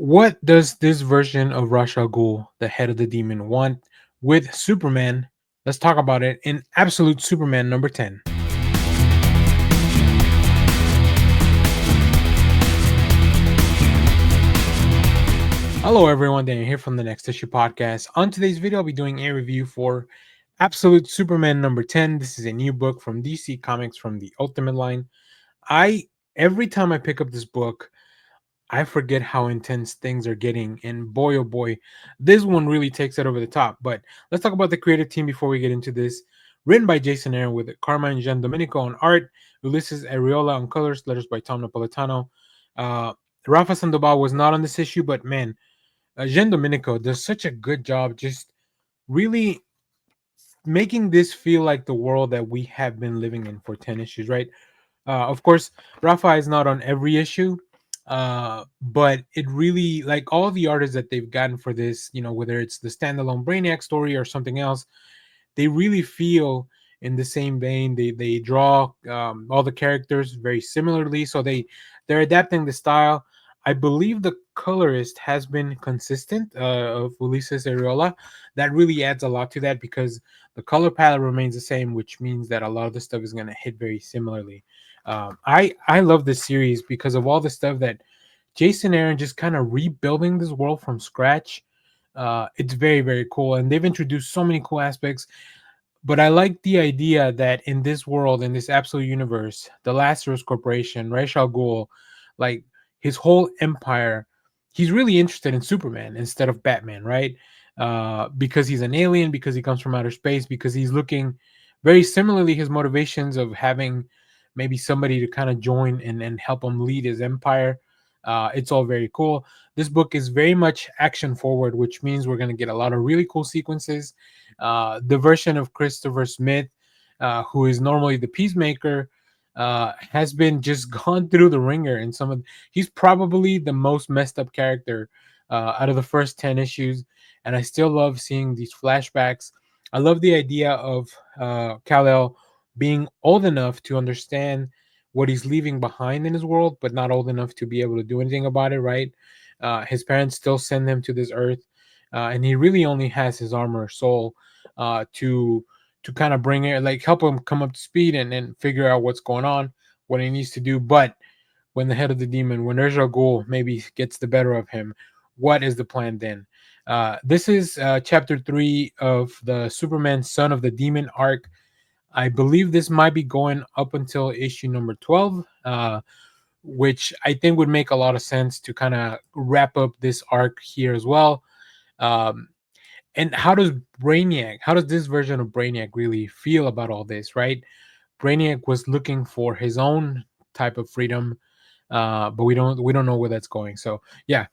What does this version of Ra's al Ghul, the head of the demon, want with Superman? Let's talk about it in Absolute Superman number 10. Hello, everyone. Daniel here from the Next Issue Podcast. On today's video, I'll be doing a review for Absolute Superman number 10. This is a new book from DC Comics from the Ultimate line. I Every time I pick up this book, I forget how intense things are getting, and boy, oh boy, this one really takes it over the top. But let's talk about the creative team before we get into this. Written by Jason Aaron with Carmine Giandomenico on art, Ulysses Ariola on colors, letters by Tom Napolitano. Uh, Rafa Sandoval was not on this issue, but man, Giandomenico does such a good job just really making this feel like the world that we have been living in for 10 issues, right? Of course, Rafa is not on every issue, but it really, like all the artists that they've gotten for this, whether it's the standalone Brainiac story or something else, they really feel in the same vein. They draw all the characters very similarly, so they're adapting the style. I believe the colorist has been consistent of Ulises Ariola. That really adds a lot to that because the color palette remains the same, which means that a lot of the stuff is going to hit very similarly. I love this series because of all the stuff that Jason Aaron just kind of rebuilding this world from scratch. It's very, very cool, and they've introduced so many cool aspects. But I like the idea that in this world, in this absolute universe, the Lazarus Corporation, Ra's al Ghul, like his whole empire, he's really interested in Superman instead of Batman, right? Because he's an alien, because he comes from outer space, because he's looking very similarly his motivations of having maybe somebody to kind of join and help him lead his empire. It's all very cool. This book is very much action forward, which means we're going to get a lot of really cool sequences. The version of Christopher Smith, who is normally the Peacemaker, has been just gone through the ringer. And he's probably the most messed up character out of the first 10 issues. And I still love seeing these flashbacks. I love the idea of Kal-El being old enough to understand what he's leaving behind in his world, but not old enough to be able to do anything about it, right? His parents still send him to this earth, and he really only has his armor soul to kind of bring it, like help him come up to speed and figure out what's going on, what he needs to do. But when the head of the demon, when Ra's al Ghul maybe gets the better of him, what is the plan then? This is chapter 3 of the Superman Son of the Demon arc. I believe this might be going up until issue number 12, which I think would make a lot of sense to kind of wrap up this arc here as well. Um, and how does this version of Brainiac really feel about all this, right? Brainiac was looking for his own type of freedom, but we don't know where that's going. So yeah,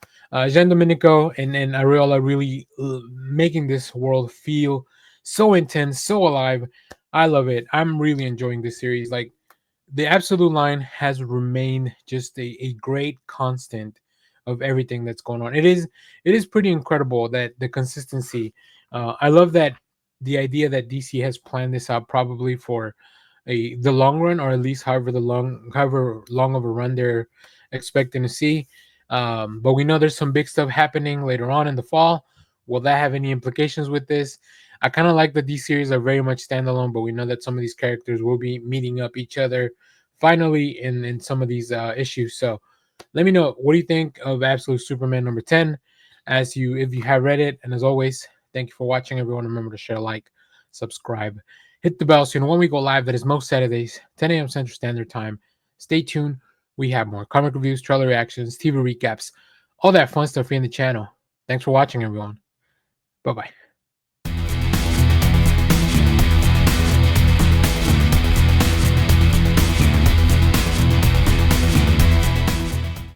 Jean Domenico and Ariola really making this world feel so intense, so alive. I love it. I'm really enjoying this series. Like the Absolute line has remained just a great constant of everything that's going on. It is pretty incredible that the consistency. I love that the idea that DC has planned this out probably for the long run, or at least however long of a run they're expecting to see. But we know there's some big stuff happening later on in the fall. Will that have any implications with this? I kind of like that these series are very much standalone, but we know that some of these characters will be meeting up each other finally in some of these issues. So let me know, what do you think of Absolute Superman number 10, if you have read it. And as always, thank you for watching, everyone. Remember to share, like, subscribe, hit the bell so you know when we go live. That is most Saturdays, 10 a.m. Central Standard Time. Stay tuned. We have more comic reviews, trailer reactions, TV recaps, all that fun stuff here in the channel. Thanks for watching, everyone. Bye bye.